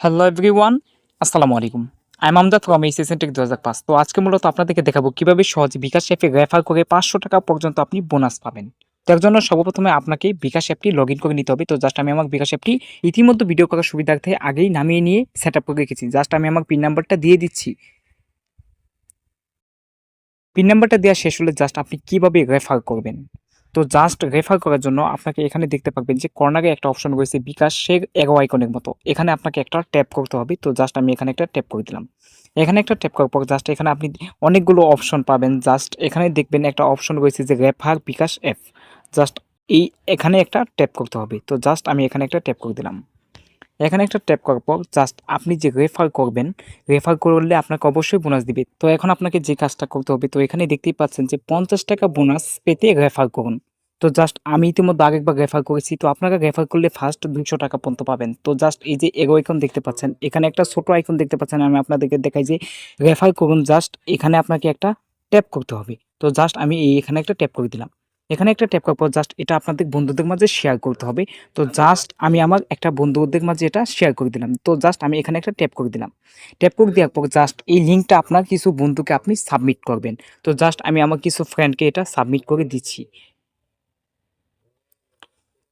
Hello everyone, আসসালামু আলাইকুম। I am Amjad from HSC tech 2005। তো আজকে মূলত আপনাদেরকে দেখাবো কিভাবে সহজে বিকাশ অ্যাপে রেফার করে ৳৫০০ পর্যন্ত আপনি বোনাস পাবেন। তো এর জন্য সর্বপ্রথমে আপনাকে বিকাশ অ্যাপটি লগইন করে নিতে হবে। তো জাস্ট আমি আমার বিকাশ অ্যাপটি ইতিমধ্যে ভিডিও করার সুবিধার্থে আগেই নামিয়ে নিয়ে সেটআপ করে রেখেছি। জাস্ট আমি আমার পিন নাম্বারটা দিয়ে দিচ্ছি। পিন নাম্বারটা দেওয়া শেষ হলে জাস্ট আপনি কিভাবে রেফার করবেন। তো জাস্ট রেফার করার জন্য আপনাকে এখানে দেখতে পাবেন যে কর্নারে একটা অপশন রয়েছে বিকাশের এরো আইকনের মতো। এখানে আপনাকে একটা ট্যাপ করতে হবে। তো জাস্ট আমি এখানে একটা ট্যাপ করে দিলাম। এখানে একটা ট্যাপ করার পর জাস্ট এখানে আপনি অনেকগুলো অপশন পাবেন। জাস্ট এখানে দেখবেন একটা অপশন রয়েছে যে রেফার বিকাশ অ্যাপ। জাস্ট এখানে একটা ট্যাপ করতে হবে। তো জাস্ট আমি এখানে একটা ট্যাপ করে দিলাম। এখানে একটা ট্যাপ করার পর জাস্ট আপনি যে রেফার করবেন, রেফার করলে আপনাকে অবশ্যই বোনাস দিবে। তো এখন আপনাকে যে কাজটা করতে হবে, তো এখানে দেখতেই পাচ্ছেন যে ৳৫০ বোনাস পেতে রেফার করুন। তো জাস্ট আমি ইতিমধ্যে আরেকবার রেফার করেছি। তো আপনারা রেফার করলে ফার্স্ট ৳২০০ পর্যন্ত পাবেন। তো জাস্ট এই যে এরো আইকন দেখতে পাচ্ছেন, এখানে একটা ছোট আইকন দেখতে পাচ্ছেন। আমি আপনাদেরকে দেখাই যে রেফার করুন, জাস্ট এখানে আপনাকে একটা ট্যাপ করতে হবে। তো জাস্ট আমি এখানে একটা ট্যাপ করে দিলাম। এখানে একটা ট্যাপ করার পর জাস্ট এটা আপনাদের বন্ধুদের মাঝে শেয়ার করতে হবে। তো জাস্ট আমি আমার একটা বন্ধুদের মাঝে এটা শেয়ার করে দিলাম। তো জাস্ট আমি এখানে একটা ট্যাপ করে দিলাম। ট্যাপ করে দেওয়ার পর জাস্ট এই লিঙ্কটা আপনার কিছু বন্ধুকে আপনি সাবমিট করবেন। তো জাস্ট আমি আমার কিছু ফ্রেন্ডকে এটা সাবমিট করে দিচ্ছি।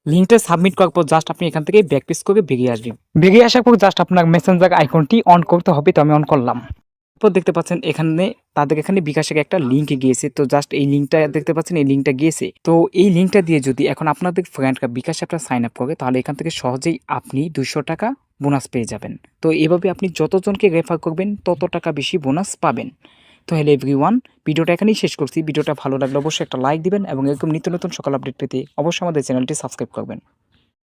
লিঙ্কটা সাবমিট করার পর জাস্ট আপনি এখান থেকে ব্যাক পেজ করে বেরিয়ে আসবেন। বেরিয়ে আসার পর জাস্ট আপনার মেসেঞ্জার আইকনটি অন করতে হবে। তো আমি অন করলাম। তারপর দেখতে পাচ্ছেন এখানে তাদের এখানে বিকাশের একটা লিঙ্ক গিয়েছে। তো জাস্ট এই লিঙ্কটা দেখতে পাচ্ছেন, এই লিঙ্কটা গিয়েছে। তো এই লিঙ্কটা দিয়ে যদি এখন আপনাদের ফ্রেন্ডরা বিকাশ অ্যাপটা সাইন আপ করে, তাহলে এখান থেকে সহজেই আপনি ৳২০০ বোনাস পেয়ে যাবেন। তো এভাবে আপনি যতজনকে রেফার করবেন তত টাকা বেশি বোনাস পাবেন। তো হ্যালো এভরিওয়ান, ভিডিওটা এখানেই শেষ করছি। ভিডিওটা ভালো লাগলে অবশ্যই একটা লাইক দিবেন এবং এরকম নিত্য নতুন সকল আপডেট পেতে অবশ্যই আমাদের চ্যানেলটি সাবস্ক্রাইব করবেন।